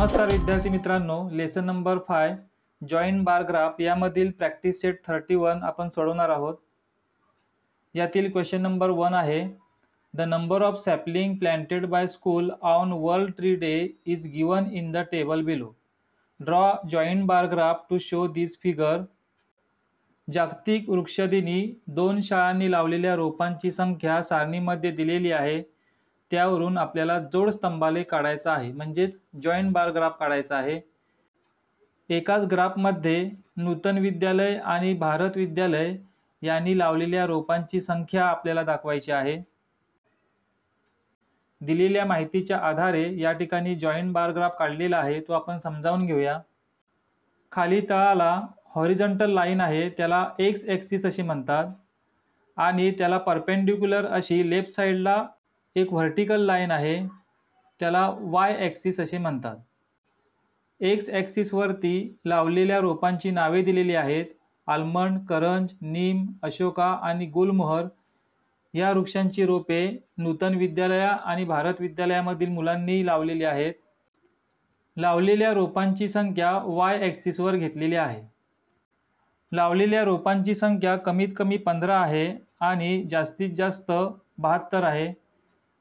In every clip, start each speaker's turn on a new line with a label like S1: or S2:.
S1: नमस्कार विद्यार्थी मित्रांनो, lesson number 5 joint bar graph यामधील प्रॅक्टिस सेट 31 आपण सोडवणार आहोत। यातील क्वेश्चन नंबर 1 आहे, the number of sapling planted by school on world tree day is given in the table below. Draw joint bar graph to show this figure. जागतिक वृक्षदिनी 2 शाळांनी लावलेल्या रोपांची संख्या सारणीमध्ये दिलेली आहे। त्यावरून आपल्याला जोड स्तंभालेख काढायचा आहे, म्हणजेच जॉइंट बार ग्राफ काढायचा आहे। एकाच ग्राफमध्ये नूतन विद्यालय आणि भारत विद्यालय यांनी लावलेल्या रोपांची संख्या आपल्याला दाखवायची आहे। दिलेल्या माहितीच्या आधारे या ठिकाणी जॉइंट बार ग्राफ काढलेला आहे, तो आपण समजावून घेऊया। खाली तळाला हॉरिझॉन्टल लाईन आहे, त्याला एक्स ॲक्सिस असे म्हणतात, आणि त्याला परपेंडिक्युलर अशी लेफ्ट साइडला एक व्हर्टिकल लाईन आहे, त्याला वाय ॲक्सिस असे म्हणतात। एक्स ॲक्सिस वरती लावलेल्या रोपांची नावे दिलेली आहेत। आल्मंड, करंज, नीम, अशोका आणि गुलमोहर या वृक्षांची रोपे नूतन विद्यालया आणि भारत विद्यालयामधील मुलांनी लावलेली आहेत। लावलेल्या रोपांची संख्या वाय ॲक्सिस वर घेतलेली आहे। लावलेल्या रोपांची संख्या कमीत कमी 15 आहे आणि जास्तीत जास्त 72 आहे,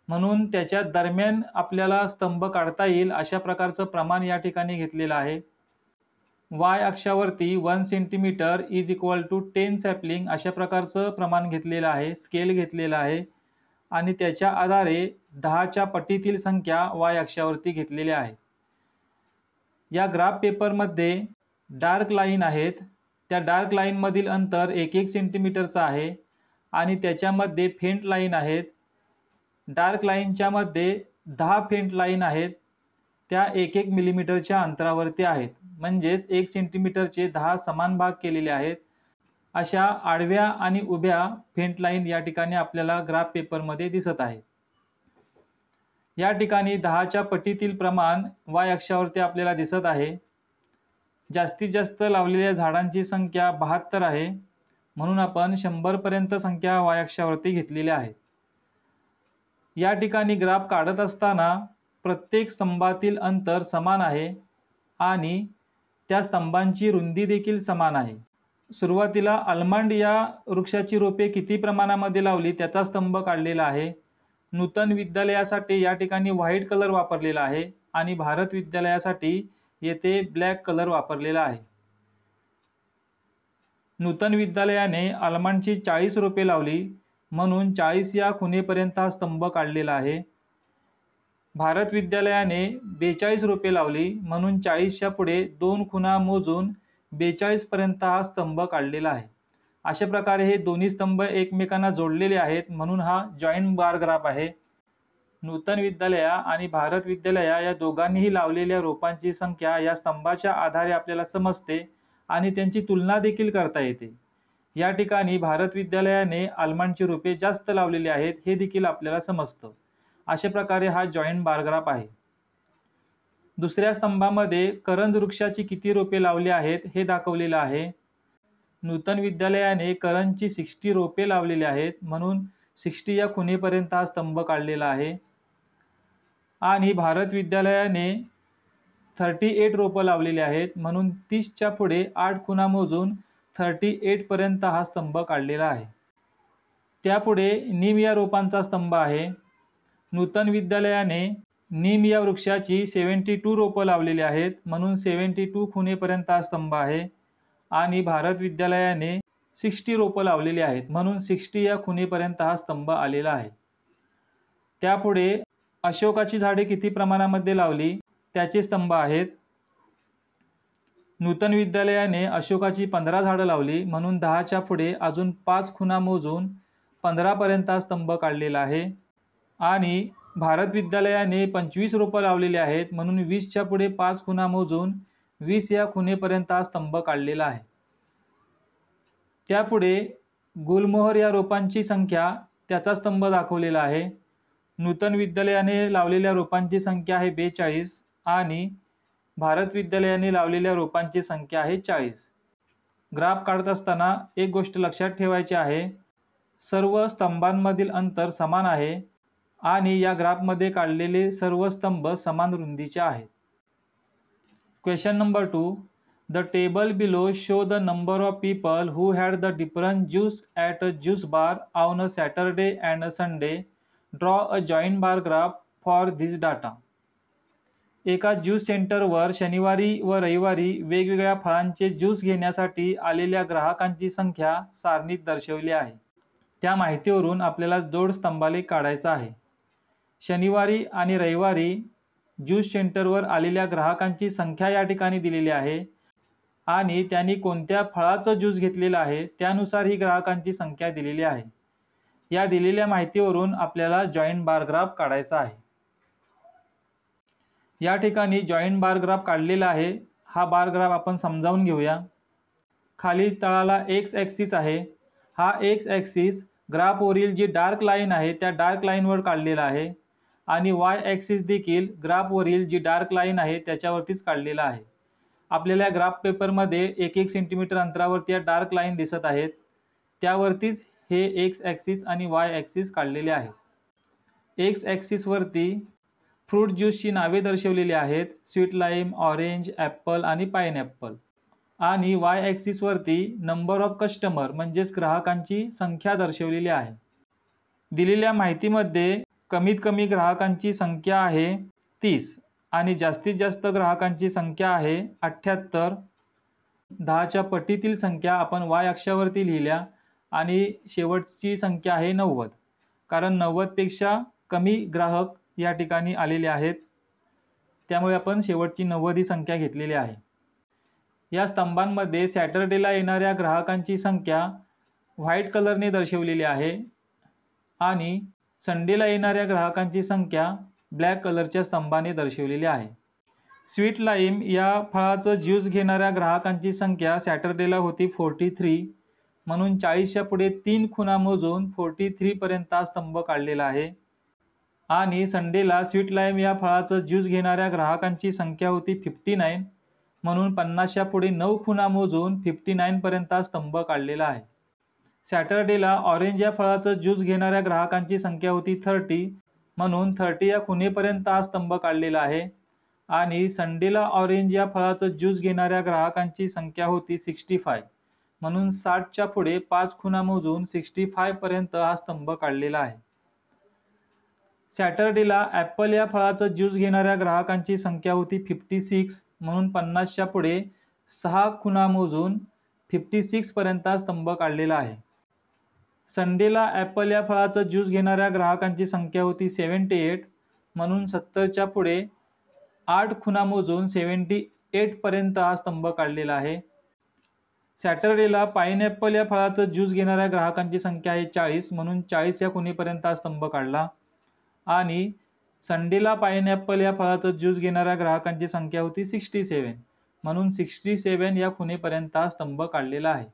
S1: म्हणून त्याच्या दरम्यान आपल्याला स्तंभ काढता येईल अशा प्रकारचं प्रमाण या ठिकाणी घेतलेलं आहे। वाय अक्षावरती 1 centimetre is equal to 10 sapling अशा प्रकारचं प्रमाण घेतलेलं आहे, स्केल घेतलेला आहे, आणि त्याच्या आधारे 10च्या पटीतील संख्या वाय अक्षावरती घेतलेल्या आहे। या ग्राफ पेपरमध्ये डार्क लाईन आहेत, त्या डार्क लाईन मधील अंतर 1-1 सेंटीमीटरचं आहे, आणि त्याच्यामध्ये फेंट लाईन आहेत। डार्क लाईनच्या मध्ये 10 फेंट लाईन आहेत, त्या 1-1 मिलीमीटरच्या अंतरावरती आहेत, म्हणजेच 1 सेंटीमीटरचे 10 समान भाग केलेले आहेत। अशा आडव्या आणि उभ्या फेंट लाईन या ठिकाणी आपल्याला ग्राफ पेपरमध्ये दिसत आहे। या ठिकाणी 10च्या पटीतील प्रमाण वाय अक्षावरती आपल्याला दिसत आहे। जास्तीत जास्त लावलेल्या झाडांची संख्या 72 आहे, म्हणून आपण 100 पर्यंत संख्या वाय अक्षावरती घेतलेल्या आहे। या ठिकाणी ग्राफ काढत असताना प्रत्येक स्तंभातील अंतर समान आहे आणि त्या स्तंभांची रुंदी देखील समान आहे। सुरुवातीला आल्मंड या वृक्षाची रोपे किती प्रमाणामध्ये लावली त्याचा स्तंभ काढलेला आहे। नूतन विद्यालयासाठी या ठिकाणी व्हाईट कलर वापरलेला आहे आणि भारत विद्यालयासाठी येथे ब्लॅक कलर वापरलेला आहे। नूतन विद्यालयाने आल्मंडची 40 रोपे लावली, म्हणून 40 या खुणेपर्यंत हा स्तंभ काढलेला आहे। भारत विद्यालयाने 42 रोपे लावली, म्हणून 40च्या पुढे 2 खुणा मोजून 42 पर्यंत हा स्तंभ काढलेला आहे। अशा प्रकारे हे दोन्ही स्तंभ एकमेकांना जोडलेले आहेत, म्हणून हा जॉइंट बार ग्राफ आहे। नूतन विद्यालया आणि भारत विद्यालया या दोघांनीही लावलेल्या रोपांची संख्या या स्तंभाच्या आधारे आपल्याला समजते आणि त्यांची तुलना देखील करता येते। या ठिकाणी भारत विद्यालयाने आल्मंडची रोपे जास्त लावलेली आहेत हे देखील आपल्याला समजतं। अशा प्रकारे हा जॉइंट बार ग्राफ आहे। दुसऱ्या स्तंभामध्ये करंज वृक्षाची किती रोपे लावली आहेत हे दाखवलेलं आहे। नूतन विद्यालयाने करंजची 60 रोपे लावलेली आहेत, म्हणून 60 या खुणेपर्यंत हा स्तंभ काढलेला आहे, आणि भारत विद्यालयाने 38 रोपं लावलेली आहेत, म्हणून 30च्या पुढे 8 खुणा मोजून 38 पर्यंत हा स्तंभ काढलेला आहे। त्यापुढे नीम या रोपांचा स्तंभ आहे। नूतन विद्यालयाने नीम या वृक्षाची 72 रोपं लावलेली आहेत, म्हणून 72 खुणेपर्यंत हा स्तंभ आहे, आणि भारत विद्यालयाने 60 रोपं लावलेली आहेत, म्हणून 60 या खुणेपर्यंत हा स्तंभ आलेला आहे। त्यापुढे अशोकाची झाडे किती प्रमाणामध्ये लावली त्याचे स्तंभ आहेत। नूतन विद्यालयाने अशोकाची 15 झाडं लावली, म्हणून 10च्या पुढे अजून 5 खुणा मोजून 15 पर्यंत हा स्तंभ काढलेला आहे, आणि भारत विद्यालयाने 25 रोपं लावलेली आहेत, म्हणून 20च्या पुढे 5 खुणा मोजून 20 या खुणेपर्यंत हा स्तंभ काढलेला आहे। त्यापुढे गुलमोहर या रोपांची संख्या त्याचा स्तंभ दाखवलेला आहे। नूतन विद्यालयाने लावलेल्या रोपांची संख्या आहे 42 आणि भारत विद्यालयाने लावलेल्या रोपांची संख्या आहे 40। ग्राफ काढत असताना एक गोष्ट लक्षात ठेवायची आहे, सर्व स्तंभांमधील अंतर समान आहे आणि या ग्राफमध्ये काढलेले सर्व स्तंभ समान रुंदीचे आहेत। Question number 2. The table below show the number of people who had the different juice at a juice bar on a Saturday and a Sunday. Draw a joint bar graph for this data. एका juice सेंटरवर शनिवारी व रविवारी वेगवेगळ्या फळांचे juice घेण्यासाठी आलेल्या ग्राहकांची संख्या सारणीत दर्शवली आहे. त्या माहितीवरून आपल्याला जोड स्तंभालेख काढायचा आहे. शनिवारी आणि रविवारी ज्यूस सेंटरवर आलेल्या ग्राहकांची संख्या या ठिकाणी दिलेली आहे आणि त्यांनी कोणत्या फळाचं ज्यूस घेतलेलं आहे त्यानुसार ही ग्राहकांची संख्या दिलेली आहे. या दिलेल्या माहितीवरून आपल्याला जॉईंट बार ग्राफ काढायचा आहे. या ठिकाणी जॉईंट बार ग्राफ काढलेला आहे. हा बार ग्राफ आपण समजावून घेऊया. खाली तळाला एक्स ॲक्सिस आहे. हा एक्स ॲक्सिस ग्राफवरील जी डार्क लाईन आहे त्या डार्क लाईनवर काढलेला आहे आणि वाय ॲक्सिस देखील ग्राफवरील जी डार्क लाईन आहे त्याच्यावरतीच काढलेला आहे. आपल्याला ग्राफ पेपरमध्ये 1-1 सेंटीमीटर अंतरावरती या डार्क लाईन दिसत आहेत. त्यावरतीच हे एक्स ॲक्सिस आणि वाय ॲक्सिस काढलेले आहेत. एक्स ॲक्सिसवरती फ्रूट ज्यूसची नावे दर्शवलेली आहेत. स्वीट लाईम, ऑरेंज, ॲपल आणि पाइनॲपल. आणि वाय ॲक्सिसवरती नंबर ऑफ कस्टमर म्हणजेच ग्राहकांची संख्या दर्शवलेली आहे. दिलेल्या माहितीमध्ये कमीत कमी ग्राहकांची संख्या आहे 30 आणि जास्तीत जास्त ग्राहकांची संख्या आहे 78. 10च्या पटीतील संख्या आपण वाय अक्षावरती लिहिल्या आणि शेवटची संख्या आहे 90, कारण 90 पेक्षा कमी ग्राहक या ठिकाणी आलेले आहेत. त्यामुळे आपण शेवटची 90 ही संख्या घेतलेली आहे. या स्तंभांमध्ये सॅटर्डेला येणाऱ्या ग्राहकांची संख्या व्हाईट कलरने दर्शवलेली आहे आणि संडेला येणाऱ्या ग्राहकांची संख्या ब्लॅक कलरच्या स्तंभाने दर्शवलेली आहे. स्वीट लाईम या फळाचं ज्यूस घेणाऱ्या ग्राहकांची संख्या सॅटर्डेला होती 43, म्हणून 40च्या पुढे 3 खुणा मोजून 43 पर्यंत हा स्तंभ काढलेला आहे. आणि संडेला स्वीट लाईम या फळाचं ज्यूस घेणाऱ्या ग्राहकांची संख्या होती 59, म्हणून 50च्या पुढे 9 खुणा मोजून 59 पर्यंत हा स्तंभ काढलेला आहे. सॅटर्डेला ऑरेंज या फळाचं ज्यूस घेणाऱ्या ग्राहकांची संख्या होती 30, म्हणून 30 या खुणेपर्यंत हा स्तंभ काढलेला आहे. आणि संडेला ऑरेंज या फळाचं ज्यूस घेणाऱ्या ग्राहकांची संख्या होती 65, म्हणून 60च्या पुढे 5 खुणा मोजून 65 पर्यंत हा स्तंभ काढलेला आहे. सॅटर्डेला ॲपल या फळाचं ज्यूस घेणाऱ्या ग्राहकांची संख्या होती 56, म्हणून 50च्या पुढे 6 खुणा मोजून 56 पर्यंत हा स्तंभ काढलेला आहे. संडेला ॲपल या फळाचं ज्यूस घेणाऱ्या ग्राहकांची संख्या होती 78, म्हणून 70च्या पुढे 8 खुणा मोजून 78 पर्यंत हा स्तंभ काढलेला आहे. सॅटर्डेला पाइनॲपल या फळाचं ज्यूस घेणाऱ्या ग्राहकांची संख्या आहे 40, म्हणून 40 या खुणेपर्यंत हा स्तंभ काढला. आणि संडेला पाइनॲपल या फळाचं ज्यूस घेणाऱ्या ग्राहकांची संख्या होती 67, म्हणून 67 या खुणेपर्यंत हा स्तंभ काढलेला आहे.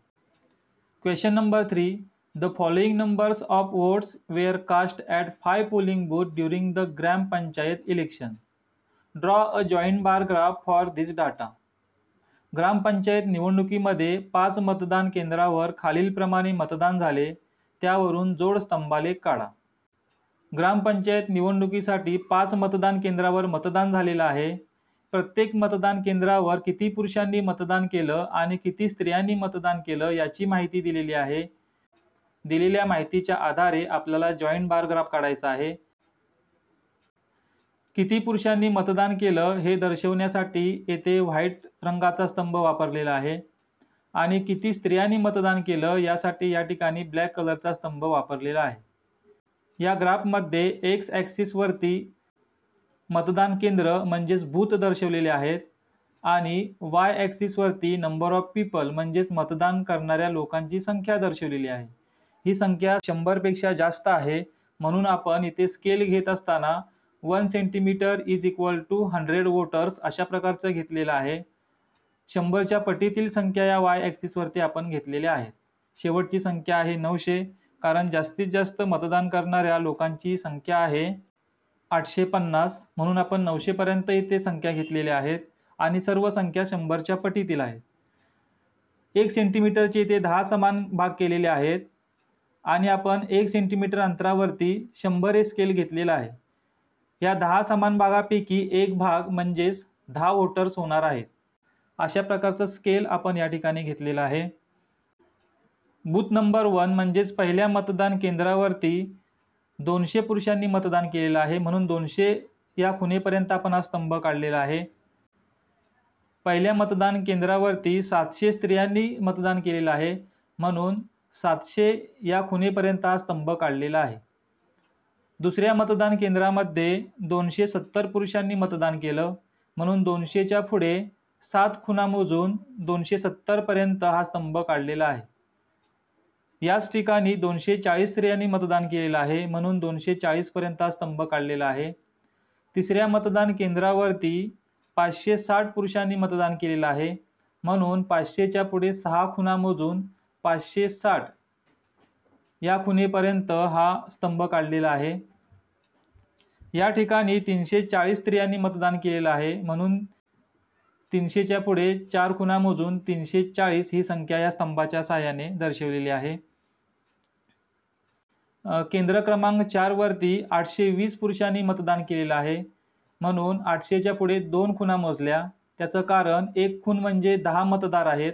S1: Question number 3. The following numbers of votes were cast at 5 polling booths during the Gram Panchayat election. Draw a joint bar graph for this data. ग्रामपंचायत निवडणुकीमध्ये 5 मतदान केंद्रावर खालीलप्रमाणे मतदान झाले, त्यावरून जोड स्तंभालेख काढा. ग्रामपंचायत निवडणुकीसाठी 5 मतदान केंद्रावर मतदान झालेलं आहे. प्रत्येक मतदान केंद्रावर किती पुरुषांनी मतदान केलं आणि किती स्त्रियांनी मतदान केलं याची माहिती दिलेली आहे. दिलेल्या माहितीच्या आधारे आपल्याला जॉईंट बार ग्राफ काढायचा आहे. किती पुरुषांनी मतदान केलं हे दर्शवण्यासाठी येथे व्हाईट रंगाचा स्तंभ वापरलेला आहे आणि किती स्त्रियांनी मतदान केलं यासाठी या ठिकाणी ब्लॅक कलरचा स्तंभ वापरलेला आहे. या ग्राफमध्ये एक्स ॲक्सिस वरती मतदान केंद्र म्हणजेच बूथ दर्शवलेले आहेत आणि वाय ॲक्सिस वरती नंबर ऑफ पीपल म्हणजेच मतदान करणाऱ्या लोकांची संख्या दर्शवलेली आहे. ही संख्या 100 पेक्षा जास्त आहे, म्हणून आपण इथे स्केल घेत असताना 1 centimetre is equal to 100 voters अशा प्रकारचं घेतलेलं आहे. 100च्या पटीतील संख्या या वाय ॲक्सिस वरती आपण घेतलेल्या आहेत. शेवटची संख्या आहे 900, कारण जास्तीत जास्त मतदान करणाऱ्या लोकांची संख्या आहे 850, म्हणून आपण 900 पर्यंत इथे संख्या घेतलेल्या आहेत आणि सर्व संख्या 100च्या पटीतील आहेत. 1 सेंटीमीटरचे इथे 10 समान भाग केलेले आहेत आणि आपण 1 सेंटीमीटर अंतरावरती 100 हे स्केल घेतलेला आहे. या 10 समान भागापैकी एक भाग म्हणजेच 10 वोटर्स होणार आहेत. अशा प्रकारचं स्केल आपण या ठिकाणी घेतलेलं आहे. बूथ नंबर 1 म्हणजेच पहिल्या मतदान केंद्रावरती 200 पुरुषांनी मतदान केलेलं आहे, म्हणून 200 या खुणेपर्यंत आपण हा स्तंभ काढलेला आहे. पहिल्या मतदान केंद्रावरती 700 स्त्रियांनी मतदान केलेलं आहे, म्हणून 700 या खुणेपर्यंत हा स्तंभ काढलेला आहे. दुसऱ्या मतदान केंद्रामध्ये 270 पुरुषांनी मतदान केलं, म्हणून 200च्या पुढे 7 खुणा मोजून 270 पर्यंत हा स्तंभ काढलेला आहे. याच ठिकाणी 240 स्त्रियांनी मतदान केलेलं आहे, म्हणून 240 पर्यंत हा स्तंभ काढलेला आहे. तिसऱ्या मतदान केंद्रावरती 560 पुरुषांनी मतदान केलेलं आहे, म्हणून 500च्या पुढे 6 खुणा मोजून 560 या खुणेपर्यंत हा स्तंभ काढलेला आहे. या ठिकाणी 340 स्त्रियांनी मतदान केलेलं आहे, म्हणून 300च्या पुढे 4 खुणा मोजून 340 ही संख्या या स्तंभाच्या साहाय्याने दर्शवलेली आहे. केंद्र क्रमांक 4 वरती 820 पुरुषांनी मतदान केलेलं आहे, म्हणून 800च्या पुढे 2 खुणा मोजल्या. त्याचं कारण एक खूण म्हणजे 10 मतदार आहेत,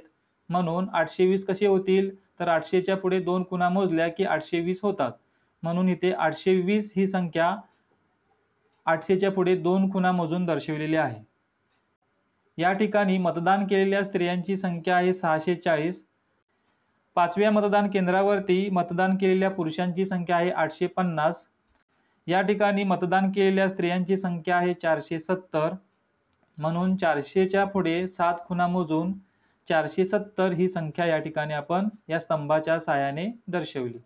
S1: म्हणून 820 कसे होतील, तर 800च्या पुढे 2 खुणा मोजल्या की 820 होतात, म्हणून इथे 820 ही संख्या 800च्या पुढे 2 खुणा मोजून दर्शवलेली आहे. या ठिकाणी मतदान केलेल्या स्त्रियांची संख्या आहे 640. पाचव्या मतदान केंद्रावरती मतदान केलेल्या पुरुषांची संख्या आहे 850. या ठिकाणी मतदान केलेल्या स्त्रियांची संख्या आहे 470, म्हणून 400च्या पुढे 7 खुणा मोजून 470 ही संख्या या ठिकाणी आपण या स्तंभाच्या साहाय्याने दर्शवली.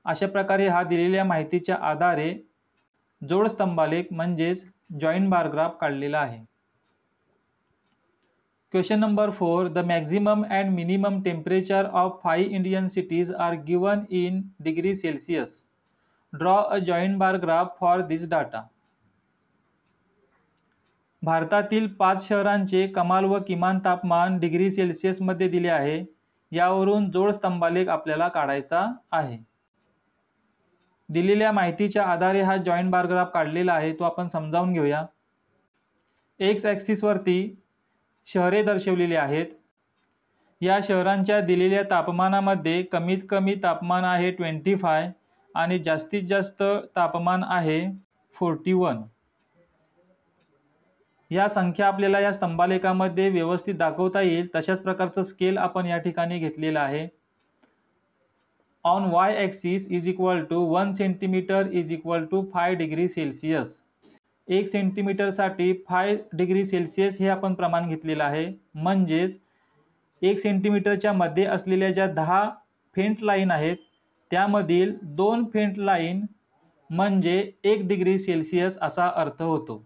S1: अशा प्रकारे हा दिलेल्या माहितीच्या आधारे जोड स्तंभालेख म्हणजेच जॉईंट बार ग्राफ काढलेला आहे. Question number 4. The maximum and minimum temperature of 5 Indian cities are given in degrees Celsius. Draw a joint bar graph for this data. भारतातील 5 शहरांचे कमाल व किमान तापमान डिग्री सेल्सिअस मध्ये दिले आहे. यावरून जोड स्तंभालेख आपल्याला काढायचा आहे. दिलेल्या माहितीच्या आधारे हा जॉईंट बार ग्राफ काढलेला आहे, तो आपण समजावून घेऊया. एक्स ॲक्सिस वरती शहरे दर्शवलेली आहेत. या शहरांच्या दिलेल्या तापमानामध्ये कमीत कमी तापमान आहे 25 आणि जास्तीत जास्त तापमान आहे 41. या संख्या आपल्याला या स्तंभालेखामध्ये व्यवस्थित दाखवता येईल तशाच प्रकारचं स्केल आपण या ठिकाणी घेतलेलं आहे. On Y axis is equal to 1 centimetre is equal to 5 degree Celsius. 1 centimetre साठी 5 डिग्री सेल्सिअस हे आपण प्रमाण घेतलेलं आहे. म्हणजेच 1 सेंटीमीटरच्या मध्ये असलेल्या ज्या 10 फेंट लाईन आहेत त्यामधील 2 फेंट लाईन म्हणजे 1 डिग्री सेल्सिअस असा अर्थ होतो.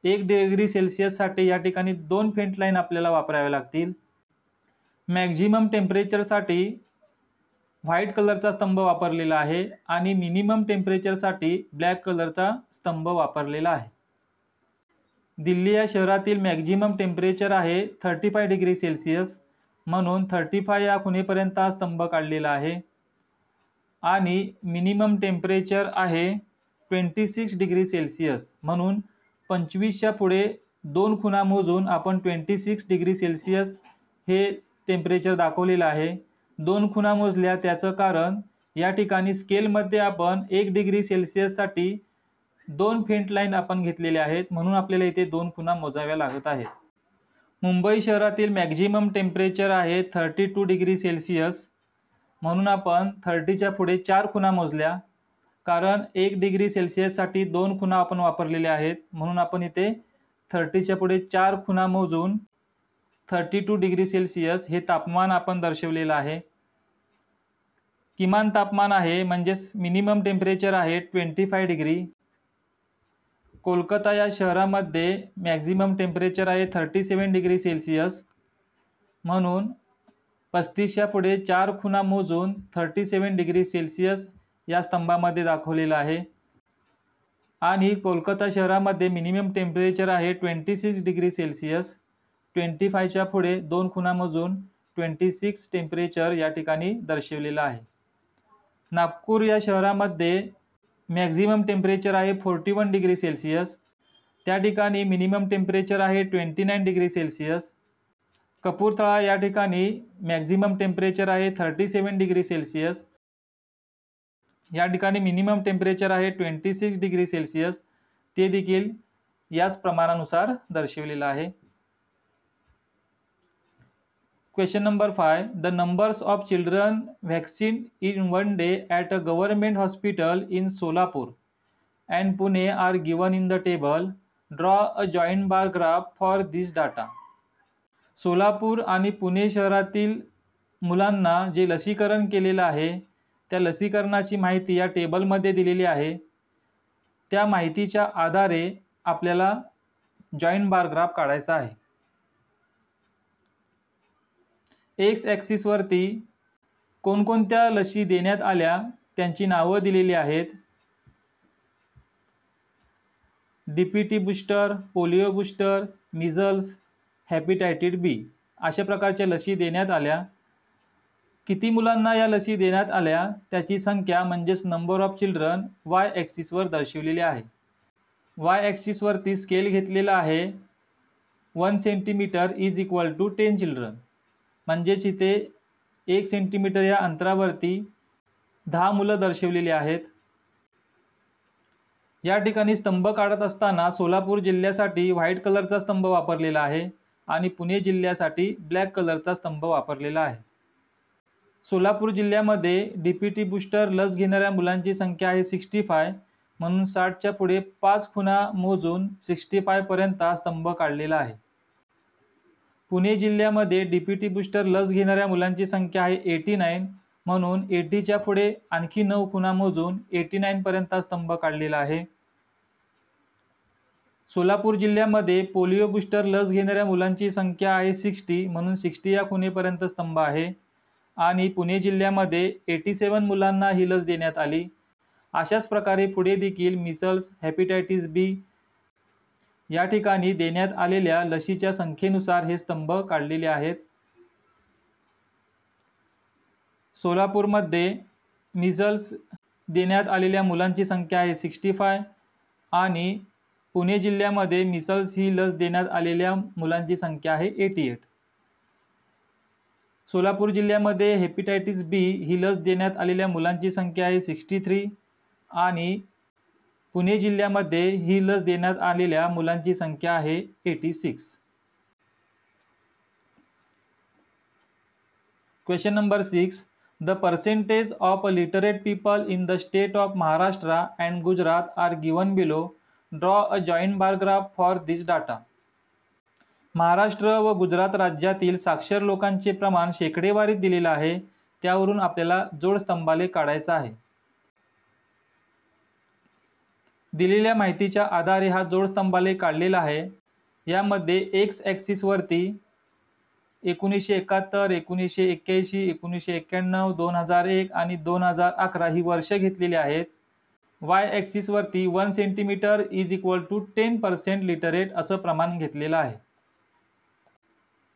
S1: 1 डिग्री सेल्सिअस साठी या ठिकाणी 2 फेंट लाईन आपल्याला वापराव्या लागतील. मॅक्झिमम टेम्परेचर साठी व्हाईट कलरचा स्तंभ वापरलेला आहे आणि मिनिमम टेम्परेचर साठी ब्लॅक कलरचा स्तंभ वापरलेला आहे. दिल्ली या शहरातील मॅक्झिमम टेम्परेचर आहे 35 डिग्री सेल्सिअस, म्हणून 35 या खुणेपर्यंत हा स्तंभ काढलेला आहे. आणि मिनिमम टेम्परेचर आहे 26 डिग्री सेल्सिअस, म्हणून 25च्या पुढे 2 खुणा मोजून आपण 26 डिग्री सेल्सिअस हे टेम्परेचर दाखवलेलं आहे. 2 खुणा मोजल्या त्याचं कारण या ठिकाणी स्केलमध्ये आपण 1 डिग्री सेल्सिअस साठी 2 फेंट लाईन आपण घेतलेले आहेत, म्हणून आपल्याला इथे 2 खुणा मोजाव्या लागत आहेत. मुंबई शहरातील मॅक्झिमम टेम्परेचर आहे 32 डिग्री सेल्सिअस, म्हणून आपण 30च्या पुढे 4 खुणा मोजल्या. कारण 1 डिग्री सेल्सिअस साठी 2 खुणा आपण वापरलेले आहेत, म्हणून आपण इथे 30च्या पुढे 4 खुणा मोजून 32 डिग्री सेल्सिअस हे तापमान आपण दर्शवलेलं आहे. किमान तापमान आहे म्हणजेच मिनिमम टेम्परेचर आहे 25 डिग्री. कोलकाता या शहरामध्ये मॅक्झिमम टेम्परेचर आहे 37 डिग्री सेल्सिअस, म्हणून 35च्या पुढे 4 खुणा मोजून 37 डिग्री सेल्सिअस या स्तंभामध्ये दाखवलेला आहे. आणि कोलकाता शहरामध्ये मिनिमम टेम्परेचर आहे 26 डिग्री सेल्सिअस. 25च्या पुढे 2 खुणा मोजून 26 टेम्परेचर या ठिकाणी दर्शवलेलं आहे. नागपूर या शहरामध्ये मॅक्झिमम टेम्परेचर आहे 41 डिग्री सेल्सिअस. त्या ठिकाणी मिनिमम टेम्परेचर आहे 29 डिग्री सेल्सिअस. कपूरथळा या ठिकाणी मॅक्झिमम टेम्परेचर आहे 37 डिग्री सेल्सिअस, या ठिकाणी मिनिमम टेम्परेचर आहे 26 डिग्री सेल्सिअस, ते देखील याच प्रमाणानुसार दर्शविलेलं आहे. Question number 5. The numbers of children vaccinated in one day at a government hospital in Solapur and Pune are given in the table. Draw a joint bar graph for this data. Solapur आणि पुणे शहरातील मुलांना जे लसीकरण केलेलं आहे त्या लसीकरणाची माहिती या टेबलमध्ये दिलेली आहे. त्या माहितीच्या आधारे आपल्याला जॉइंट बार ग्राफ काढायचा आहे. एक्स ॲक्सिस वरती कोणकोणत्या लसी देण्यात आल्या त्यांची नावं दिलेली आहेत. DPT booster, polio booster, measles, hepatitis B अशा प्रकारच्या लसी देण्यात आल्या. किती मुलांना या लसी देण्यात आल्या त्याची संख्या म्हणजेच number of children Y axis वर दर्शविलेली आहे. वाय ॲक्सिस वरती स्केल घेतलेला आहे 1 centimetre is equal to 10 children, म्हणजेच इथे 1 सेंटीमीटर या अंतरावरती 10 मुलं दर्शवलेली आहेत. या ठिकाणी स्तंभ काढत असताना सोलापूर जिल्ह्यासाठी व्हाईट कलरचा स्तंभ वापरलेला आहे आणि पुणे जिल्ह्यासाठी ब्लॅक कलरचा स्तंभ वापरलेला आहे. सोलापूर जिल्ह्यामध्ये डीपीटी बूस्टर लस घेणाऱ्या मुलांची संख्या आहे 65, म्हणून 60च्या पुढे 5 खुणा मोजून 65 पर्यंत स्तंभ काढलेला आहे. पुणे जिल्ह्यामध्ये डीपीटी बूस्टर लस घेणाऱ्या मुलांची संख्या आहे 89, म्हणून 80च्या पुढे आणखी 9 खुणा मोजून 89 पर्यंत स्तंभ काढलेला आहे. सोलापूर जिल्ह्यामध्ये पोलिओ बूस्टर लस घेणाऱ्या मुलांची संख्या आहे 60, म्हणून 60 या खुणेपर्यंत स्तंभ आहे. आणि पुणे जिल्ह्यामध्ये 87 मुलांना ही लस देण्यात आली. अशाच प्रकारे पुढे देखील मिसल्स, हेपेटायटिस बी या ठिकाणी देण्यात आलेल्या लसीच्या संख्येनुसार हे स्तंभ काढलेले आहेत. सोलापूरमध्ये मिसल्स देण्यात आलेल्या मुलांची संख्या आहे 65 आणि पुणे जिल्ह्यामध्ये मिसल्स ही लस देण्यात आलेल्या मुलांची संख्या आहे 88. सोलापूर जिल्ह्यामध्ये हेपेटायटिस बी ही लस देण्यात आलेल्या मुलांची संख्या आहे 63 आणि पुणे जिल्ह्यामध्ये ही लस देण्यात आलेल्या मुलांची संख्या आहे 86. Question number 6. The percentage of literate people in the state of Maharashtra and Gujarat are given below. Draw a joint bar graph for this data. Maharashtra व गुजरात राज्यातील साक्षर लोकांचे प्रमाण शेकडेवारीत दिलेले आहे. त्यावरून आपल्याला जोडस्तंभालेख काढायचा आहे. दिलेल्या माहितीच्या आधारे हा जोडस्तंभालेख काढलेला आहे. यामध्ये एक्स ॲक्सिस वरती 1971, 1981, 1991, 2001 आणि 2011 ही वर्ष घेतलेली आहेत. वाय ॲक्सिस वरती 1 centimetre is equal to 10% literate असं प्रमाण घेतलेलं आहे.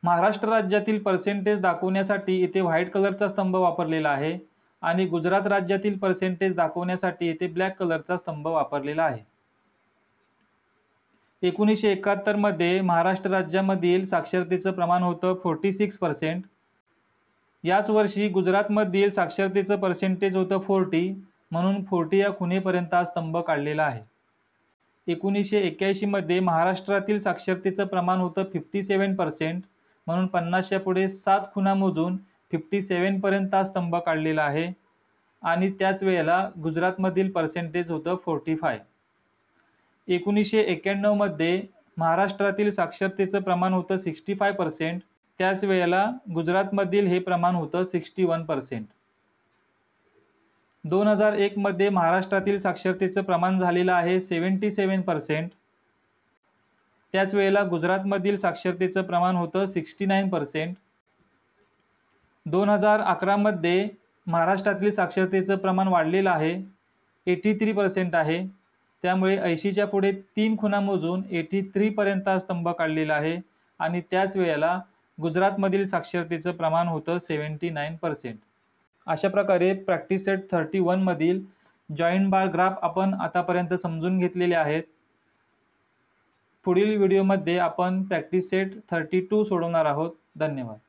S1: महाराष्ट्र राज्यातील पर्सेंटेज दाखवण्यासाठी इथे व्हाईट कलरचा स्तंभ वापरलेला आहे आणि गुजरात राज्यातील पर्सेंटेज दाखवण्यासाठी इथे ब्लॅक कलरचा स्तंभ वापरलेला आहे. 1971 मध्ये महाराष्ट्र राज्यामधील साक्षरतेचं प्रमाण होतं 46%. याच वर्षी गुजरातमधील साक्षरतेचं पर्सेंटेज होतं 40, म्हणून 40 या खुणेपर्यंत हा स्तंभ काढलेला आहे. 1981 मध्ये महाराष्ट्रातील साक्षरतेचं प्रमाण होतं 57%, म्हणून 50च्या पुढे 7 खुणा मोजून 57 पर्यंत हा स्तंभ काढलेला आहे. आणि त्याच वेळेला गुजरातमधील पर्सेंटेज होतं 45. 1991 मध्ये महाराष्ट्रातील साक्षरतेचं प्रमाण होतं 65%, त्याच वेळेला गुजरातमधील हे प्रमाण होतं 61%. 2001 मध्ये महाराष्ट्रातील साक्षरतेचं प्रमाण झालेलं आहे 77%, त्याच वेळेला गुजरातमधील साक्षरतेचं प्रमाण होतं 69%. 2011 मध्ये महाराष्ट्रातील साक्षरतेचं प्रमाण वाढलेलं आहे 83% आहे. त्यामुळे 80च्या पुढे 3 खुणा मोजून 83 पर्यंत हा स्तंभ काढलेला आहे. आणि त्याच वेळेला गुजरातमधील साक्षरतेचं प्रमाण होतं 79%. अशा प्रकारे प्रॅक्टिस सेट 31 मधील जॉइंट बार ग्राफ आपण आतापर्यंत समजून घेतलेले आहेत. पुढील व्हिडिओमध्ये आपण प्रॅक्टिस सेट 32 सोडवणार आहोत. धन्यवाद.